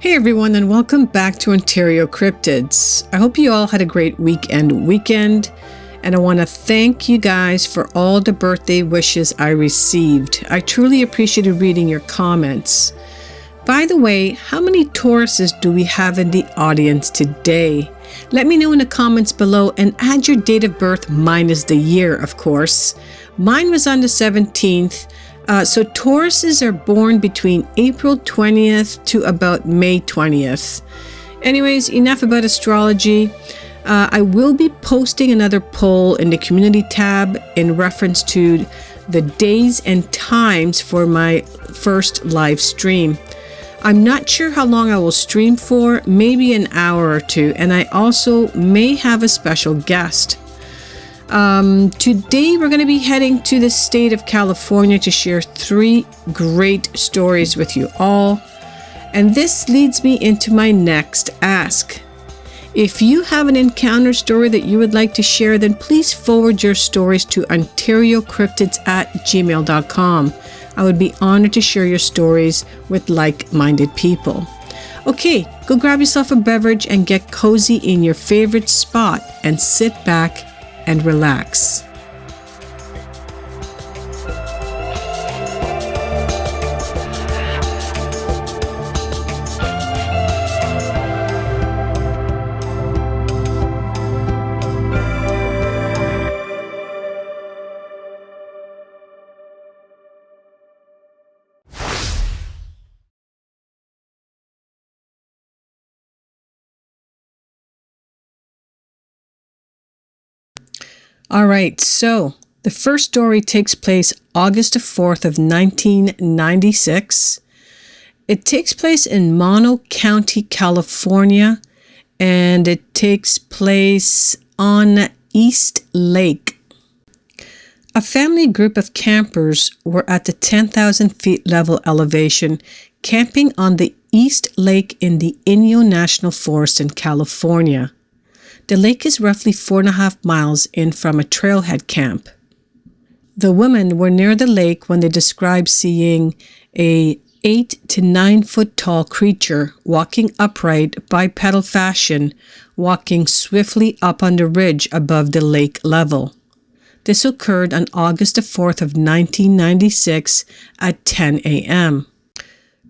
Hey everyone, and welcome back to OntarioCyrptids. I hope you all had a great weekend, and I want to thank you guys for all the birthday wishes I received. I truly appreciated reading your comments. By the way, how many Tauruses do we have in the audience today? Let me know in the comments below and add your date of birth minus the year, of course. Mine was on the 17th. So Tauruses are born between April 20th to about May 20th. Anyways, enough about astrology. I will be posting another poll in the community tab in reference to the days and times for my first live stream. I'm not sure how long I will stream for, maybe an hour or two, and I also may have a special guest. Today we're going to be heading to the state of California to share 3 great stories with you all. And this leads me into my next ask. If you have an encounter story that you would like to share, then please forward your stories to OntarioCyrptids@gmail.com. I would be honored to share your stories with like-minded people. Okay, go grab yourself a beverage and get cozy in your favorite spot and sit back and relax. All right, so the first story takes place August 4th of 1996. It takes place in Mono County, California, and it takes place on East Lake. A family group of campers were at the 10,000 feet level elevation, camping on the East Lake in the Inyo National Forest in California. The lake is roughly 4.5 miles in from a trailhead camp. The women were near the lake when they described seeing a 8 to 9 foot tall creature walking upright bipedal fashion, walking swiftly up on the ridge above the lake level. This occurred on August 4th of 1996 at 10 a.m.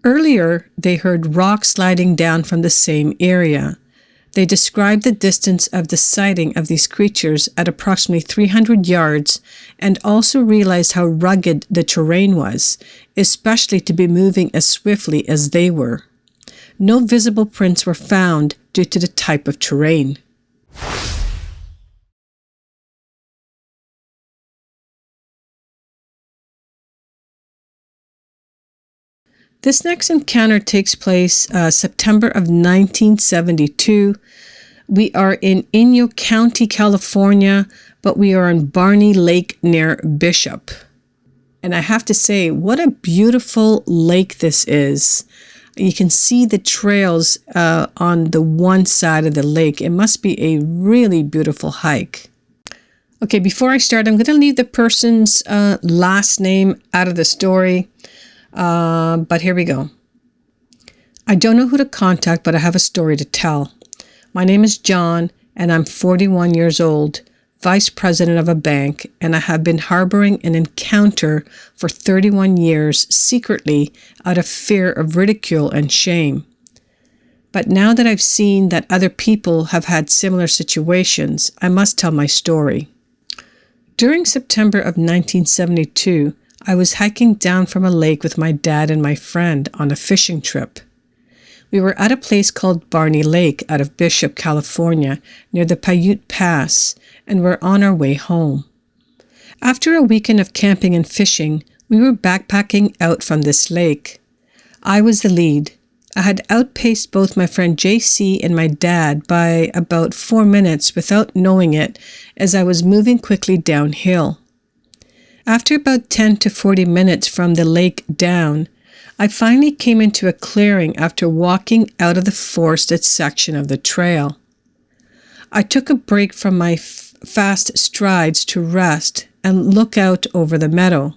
Earlier, they heard rocks sliding down from the same area. They described the distance of the sighting of these creatures at approximately 300 yards and also realized how rugged the terrain was, especially to be moving as swiftly as they were. No visible prints were found due to the type of terrain. This next encounter takes place September of 1972. We are in Inyo County, California, but we are on Barney Lake near Bishop. And I have to say, what a beautiful lake this is. You can see the trails on the one side of the lake. It must be a really beautiful hike. Okay, before I start, I'm going to leave the person's last name out of the story. But here we go. I don't know who to contact, but I have a story to tell. My name is John, and I'm 41 years old, vice president of a bank, and I have been harboring an encounter for 31 years secretly out of fear of ridicule and shame. But now that I've seen that other people have had similar situations, I must tell my story. During September of 1972, I was hiking down from a lake with my dad and my friend on a fishing trip. We were at a place called Barney Lake out of Bishop, California, near the Paiute Pass, and were on our way home. After a weekend of camping and fishing, we were backpacking out from this lake. I was the lead. I had outpaced both my friend JC and my dad by about 4 minutes without knowing it as I was moving quickly downhill. After about 10 to 40 minutes from the lake down, I finally came into a clearing after walking out of the forested section of the trail. I took a break from my fast strides to rest and look out over the meadow.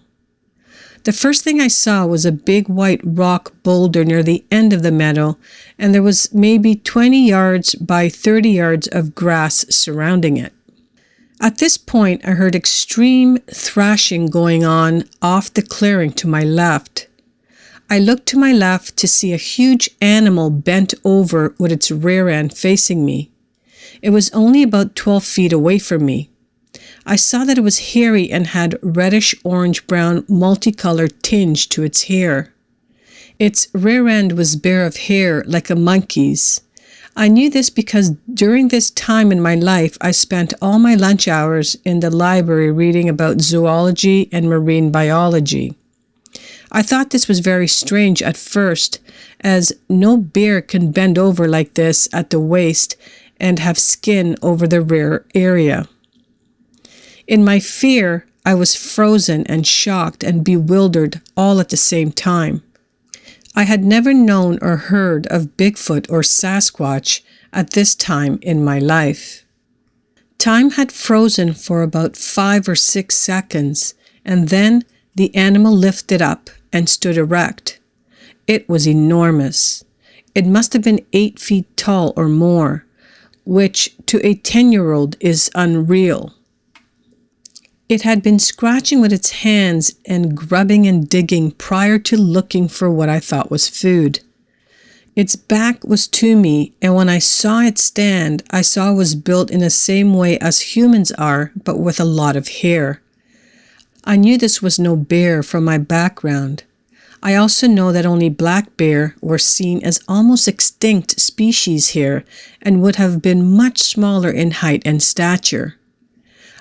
The first thing I saw was a big white rock boulder near the end of the meadow, and there was maybe 20 yards by 30 yards of grass surrounding it. At this point, I heard extreme thrashing going on off the clearing to my left. I looked to my left to see a huge animal bent over with its rear end facing me. It was only about 12 feet away from me. I saw that it was hairy and had reddish orange-brown multicolored tinge to its hair. Its rear end was bare of hair like a monkey's. I knew this because during this time in my life, I spent all my lunch hours in the library reading about zoology and marine biology. I thought this was very strange at first, as no bear can bend over like this at the waist and have skin over the rear area. In my fear, I was frozen and shocked and bewildered all at the same time. I had never known or heard of Bigfoot or Sasquatch at this time in my life. Time had frozen for about 5 or 6 seconds, and then the animal lifted up and stood erect. It was enormous. It must have been 8 feet tall or more, which to a 10-year-old is unreal. It had been scratching with its hands and grubbing and digging prior to looking for what I thought was food. Its back was to me, and when I saw it stand, I saw it was built in the same way as humans are, but with a lot of hair. I knew this was no bear from my background. I also know that only black bear were seen as almost extinct species here and would have been much smaller in height and stature.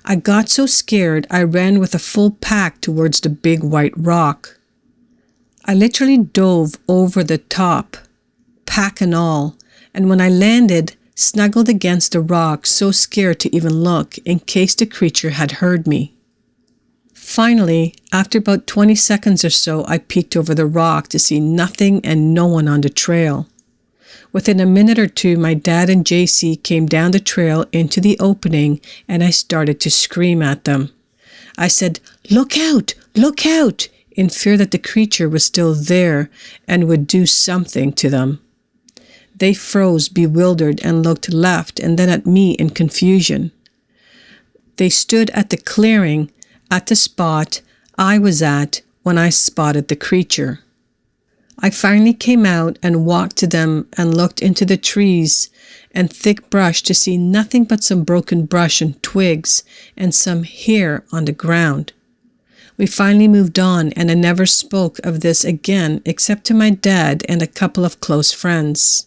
I got so scared I ran with a full pack towards the big white rock. I literally dove over the top, pack and all, and when I landed, snuggled against the rock, so scared to even look in case the creature had heard me. Finally, after about 20 seconds or so, I peeked over the rock to see nothing and no one on the trail. Within a minute or two, my dad and JC came down the trail into the opening, and I started to scream at them. I said, "Look out! Look out!" in fear that the creature was still there and would do something to them. They froze, bewildered, and looked left and then at me in confusion. They stood at the clearing, at the spot I was at when I spotted the creature. I finally came out and walked to them and looked into the trees and thick brush to see nothing but some broken brush and twigs and some hair on the ground. We finally moved on, and I never spoke of this again except to my dad and a couple of close friends.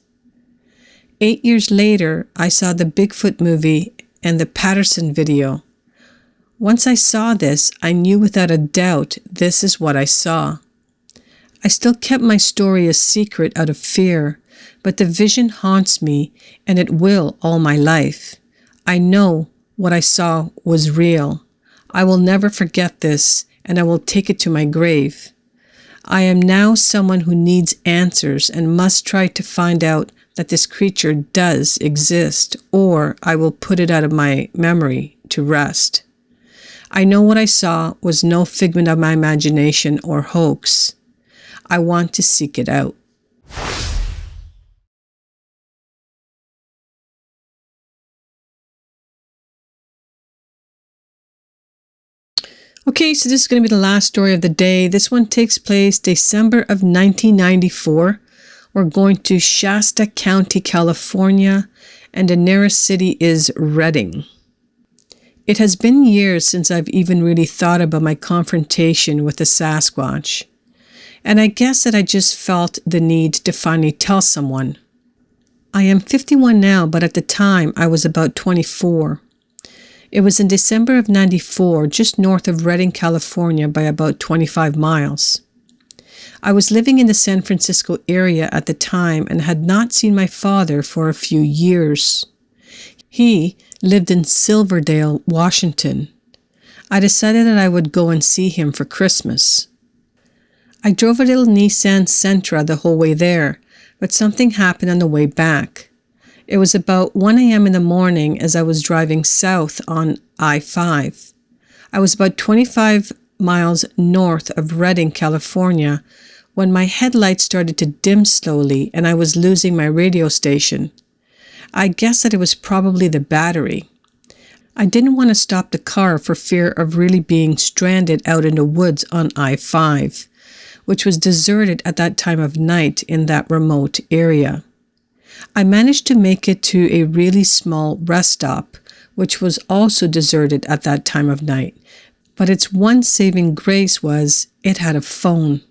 8 years later, I saw the Bigfoot movie and the Patterson video. Once I saw this, I knew without a doubt this is what I saw. I still kept my story a secret out of fear, but the vision haunts me, and it will all my life. I know what I saw was real. I will never forget this, and I will take it to my grave. I am now someone who needs answers and must try to find out that this creature does exist, or I will put it out of my memory to rest. I know what I saw was no figment of my imagination or hoax. I want to seek it out. Okay, so this is going to be the last story of the day. This one takes place December of 1994. We're going to Shasta County, California, and the nearest city is Redding. It has been years since I've even really thought about my confrontation with the Sasquatch. And I guess that I just felt the need to finally tell someone. I am 51 now, but at the time I was about 24. It was in December of 94, just north of Redding, California by about 25 miles. I was living in the San Francisco area at the time and had not seen my father for a few years. He lived in Silverdale, Washington. I decided that I would go and see him for Christmas. I drove a little Nissan Sentra the whole way there, but something happened on the way back. It was about 1 a.m. in the morning as I was driving south on I-5. I was about 25 miles north of Redding, California, when my headlights started to dim slowly and I was losing my radio station. I guess that it was probably the battery. I didn't want to stop the car for fear of really being stranded out in the woods on I-5, which was deserted at that time of night in that remote area. I managed to make it to a really small rest stop, which was also deserted at that time of night, but its one saving grace was it had a phone.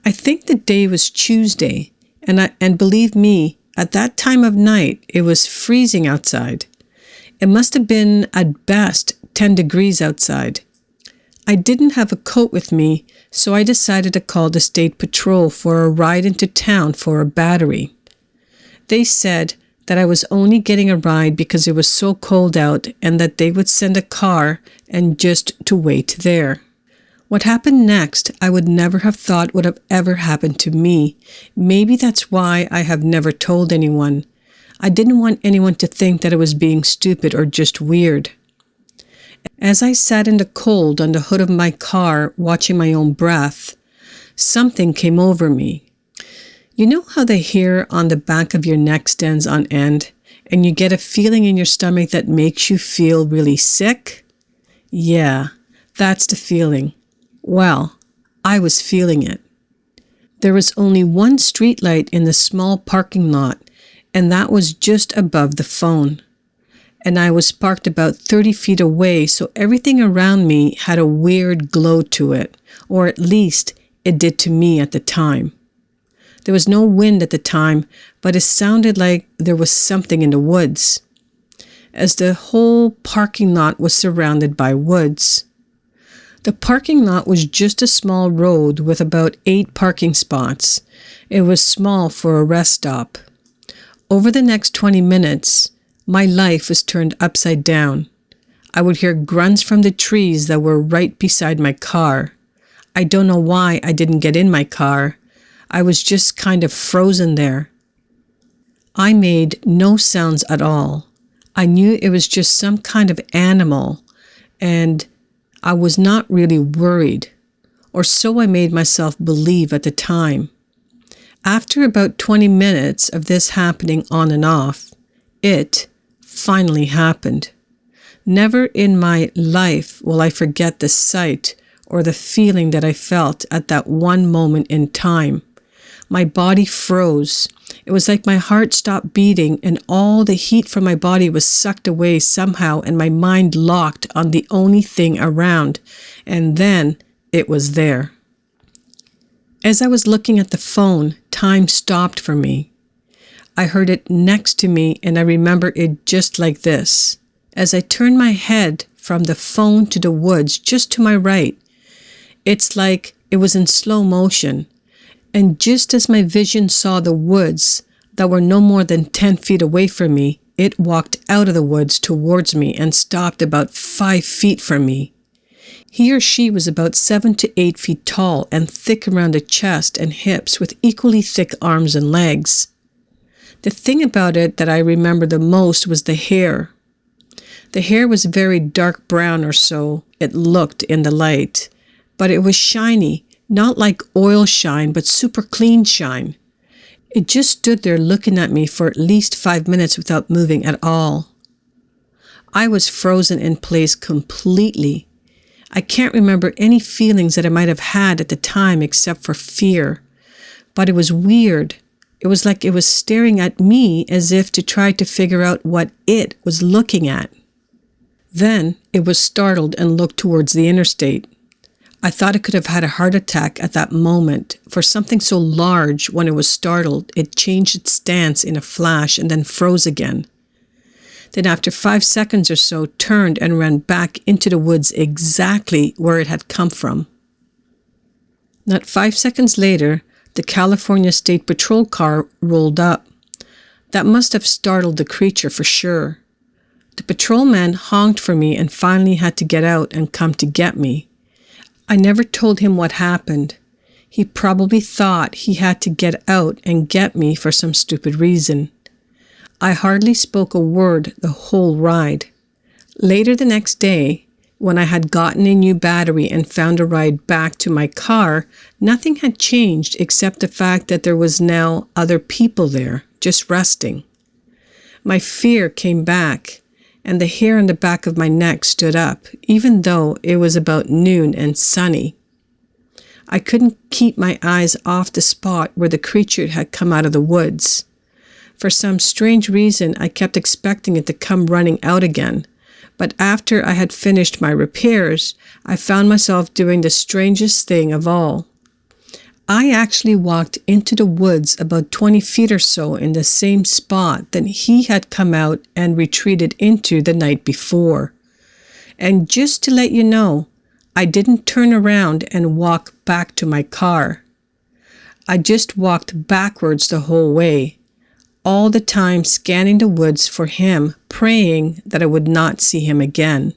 I think the day was Tuesday, and believe me, at that time of night, it was freezing outside. It must have been, at best, 10 degrees outside. I didn't have a coat with me, so I decided to call the state patrol for a ride into town for a battery. They said that I was only getting a ride because it was so cold out and that they would send a car and just to wait there. What happened next, I would never have thought would have ever happened to me. Maybe that's why I have never told anyone. I didn't want anyone to think that I was being stupid or just weird. As I sat in the cold on the hood of my car watching my own breath, something came over me. You know how the hair on the back of your neck stands on end and you get a feeling in your stomach that makes you feel really sick? Yeah, that's the feeling. Well, I was feeling it. There was only one streetlight in the small parking lot, and that was just above the phone. And I was parked about 30 feet away, so everything around me had a weird glow to it, or at least it did to me at the time. There was no wind at the time, but it sounded like there was something in the woods, as the whole parking lot was surrounded by woods. The parking lot was just a small road with about 8 parking spots. It was small for a rest stop. Over the next 20 minutes, my life was turned upside down. I would hear grunts from the trees that were right beside my car. I don't know why I didn't get in my car. I was just kind of frozen there. I made no sounds at all. I knew it was just some kind of animal, and I was not really worried, or so I made myself believe at the time. After about 20 minutes of this happening on and off, it finally happened. Never in my life will I forget the sight or the feeling that I felt at that one moment in time. My body froze. It was like my heart stopped beating and all the heat from my body was sucked away somehow and my mind locked on the only thing around. And then it was there. As I was looking at the phone, time stopped for me. I heard it next to me and I remember it just like this. As I turned my head from the phone to the woods just to my right, it's like it was in slow motion. And just as my vision saw the woods that were no more than 10 feet away from me, it walked out of the woods towards me and stopped about 5 feet from me. He or she was about 7 to 8 feet tall and thick around the chest and hips with equally thick arms and legs. The thing about it that I remember the most was the hair. The hair was very dark brown or so, it looked in the light, but it was shiny, not like oil shine, but super clean shine. It just stood there looking at me for at least 5 minutes without moving at all. I was frozen in place completely. I can't remember any feelings that I might have had at the time except for fear. But it was weird. It was like it was staring at me as if to try to figure out what it was looking at. Then it was startled and looked towards the interstate. I thought it could have had a heart attack at that moment. For something so large, when it was startled, it changed its stance in a flash and then froze again. Then after 5 seconds or so, turned and ran back into the woods exactly where it had come from. Not 5 seconds later, the California State Patrol car rolled up. That must have startled the creature for sure. The patrolman honked for me and finally had to get out and come to get me. I never told him what happened. He probably thought he had to get out and get me for some stupid reason. I hardly spoke a word the whole ride. Later the next day, when I had gotten a new battery and found a ride back to my car, nothing had changed except the fact that there was now other people there, just resting. My fear came back, and the hair on the back of my neck stood up, even though it was about noon and sunny. I couldn't keep my eyes off the spot where the creature had come out of the woods. For some strange reason, I kept expecting it to come running out again. But after I had finished my repairs, I found myself doing the strangest thing of all. I actually walked into the woods about 20 feet or so in the same spot that he had come out and retreated into the night before. And just to let you know, I didn't turn around and walk back to my car. I just walked backwards the whole way, all the time scanning the woods for him, praying that I would not see him again.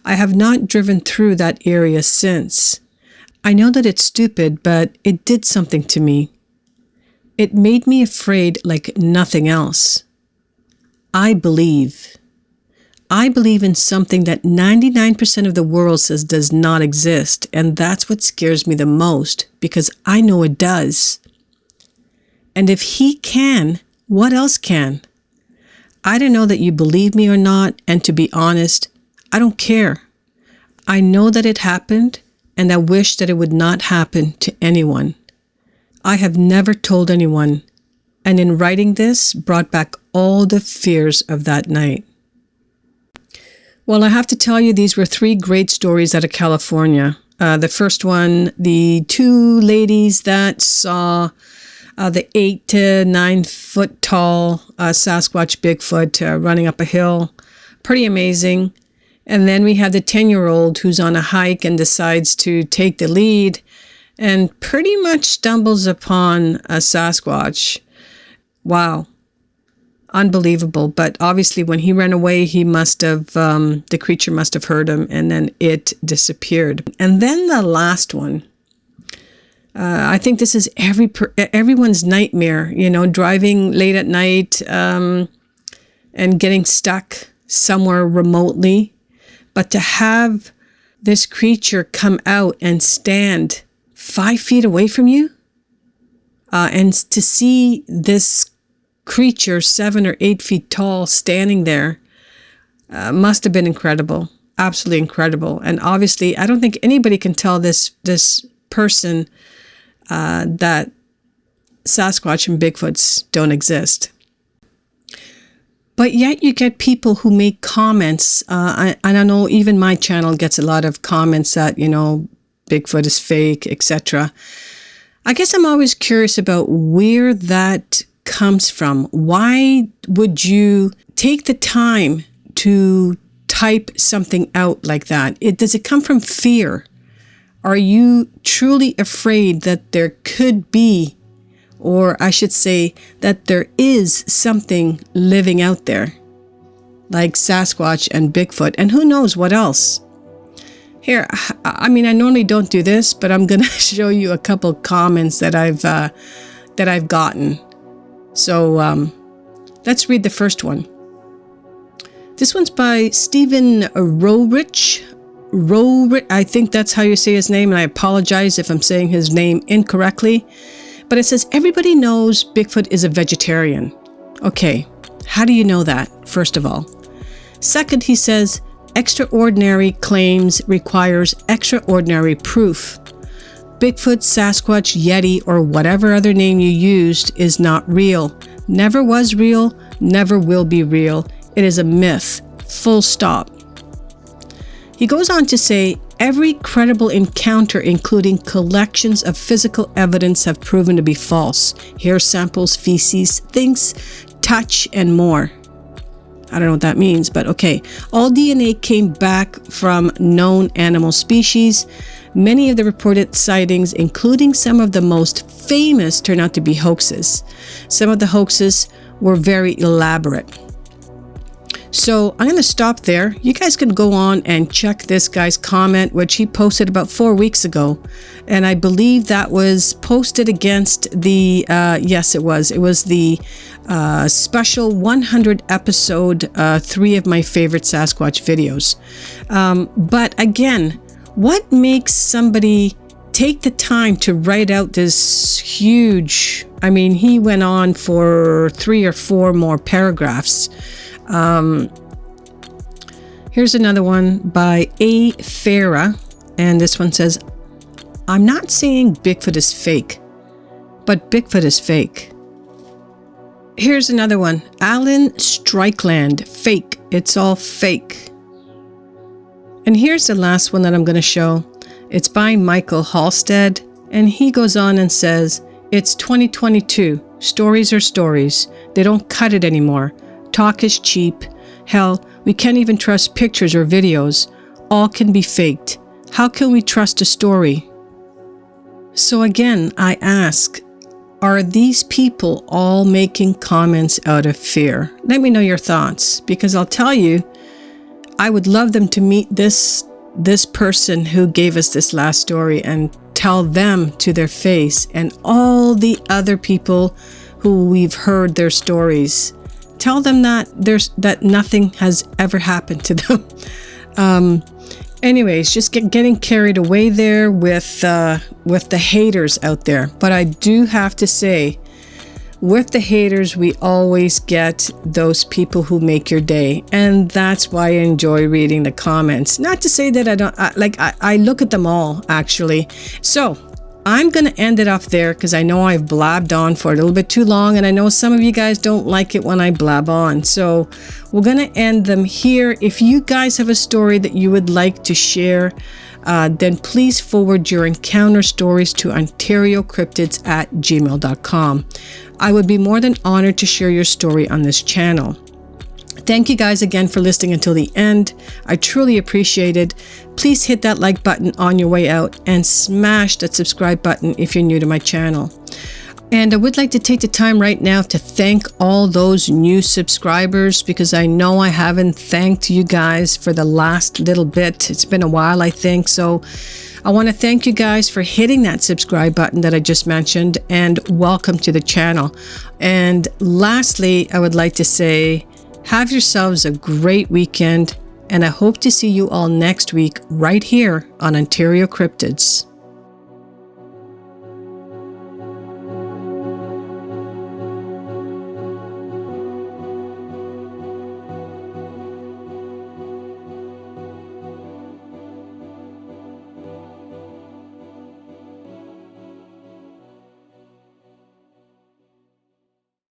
I have not driven through that area since. I know that it's stupid, but it did something to me. It made me afraid like nothing else. I believe in something that 99% of the world says does not exist, and that's what scares me the most, because I know it does. And if he can, what else can? I don't know that you believe me or not, and to be honest, I don't care. I know that it happened, and I wish that it would not happen to anyone. I have never told anyone, and in writing this, brought back all the fears of that night. Well, I have to tell you, these were 3 great stories out of California. The first one, the 2 ladies that saw the 8 to 9 foot tall Sasquatch Bigfoot running up a hill. Pretty amazing. And then we have the 10-year-old who's on a hike and decides to take the lead and pretty much stumbles upon a Sasquatch. Wow. Unbelievable. But obviously when he ran away, he must have, the creature must have heard him, and then it disappeared. And then the last one, I think this is everyone's nightmare, driving late at night and getting stuck somewhere remotely. But to have this creature come out and stand 5 feet away from you, and to see this creature 7 or 8 feet tall standing there must have been incredible, absolutely incredible. And obviously, I don't think anybody can tell this person that Sasquatch and Bigfoots don't exist. But yet you get people who make comments, and I know even my channel gets a lot of comments that, Bigfoot is fake, etc. I guess I'm always curious about where that comes from. Why would you take the time to type something out like that? Does it come from fear? Are you truly afraid that there could be, or I should say that there is something living out there, like Sasquatch and Bigfoot, and who knows what else? Here, I normally don't do this, but I'm going to show you a couple comments that I've gotten. So let's read the first one. This one's by Stephen Rowrich. I think that's how you say his name, and I apologize if I'm saying his name incorrectly. But it says, everybody knows Bigfoot is a vegetarian. Okay, how do you know that, first of all? Second, he says, extraordinary claims requires extraordinary proof. Bigfoot, Sasquatch, Yeti, or whatever other name you used is not real. Never was real, never will be real. It is a myth. Full stop. He goes on to say, every credible encounter, including collections of physical evidence, have proven to be false. Hair samples, feces, things, touch, and more. I don't know what that means, but okay. All DNA came back from known animal species. Many of the reported sightings, including some of the most famous, turn out to be hoaxes. Some of the hoaxes were very elaborate. So I'm going to stop there. You guys can go on and check this guy's comment, which he posted about 4 weeks ago. And I believe that was posted against the, yes, it was. It was the special 100 episode, 3 of my favorite Sasquatch videos. But again, what makes somebody take the time to write out this huge, I mean, he went on for 3 or 4 more paragraphs. Here's another one by A. Farah, and this one says, I'm not saying Bigfoot is fake, but Bigfoot is fake. Here's another one, Alan Strickland, fake, it's all fake. And here's the last one that I'm going to show. It's by Michael Halstead, and he goes on and says, it's 2022. Stories are stories. They don't cut it anymore. Talk is cheap. Hell, we can't even trust pictures or videos. All can be faked. How can we trust a story? So again, I ask, are these people all making comments out of fear? Let me know your thoughts, because I'll tell you, I would love them to meet this person who gave us this last story and tell them to their face, and all the other people who we've heard their stories, tell them that nothing has ever happened to them. Anyways, just getting carried away there with the haters out there. But I do have to say, with the haters, we always get those people who make your day. And that's why I enjoy reading the comments. Not to say that I look at them all, actually. So I'm going to end it off there because I know I've blabbed on for a little bit too long. And I know some of you guys don't like it when I blab on. So we're going to end them here. If you guys have a story that you would like to share, then please forward your encounter stories to OntarioCyrptids@gmail.com. I would be more than honored to share your story on this channel. Thank you guys again for listening until the end. I truly appreciate it. Please hit that like button on your way out and smash that subscribe button if you're new to my channel. And I would like to take the time right now to thank all those new subscribers, because I know I haven't thanked you guys for the last little bit. It's been a while, I think. So I want to thank you guys for hitting that subscribe button that I just mentioned, and welcome to the channel. And lastly, I would like to say, have yourselves a great weekend, and I hope to see you all next week right here on Ontario Cryptids.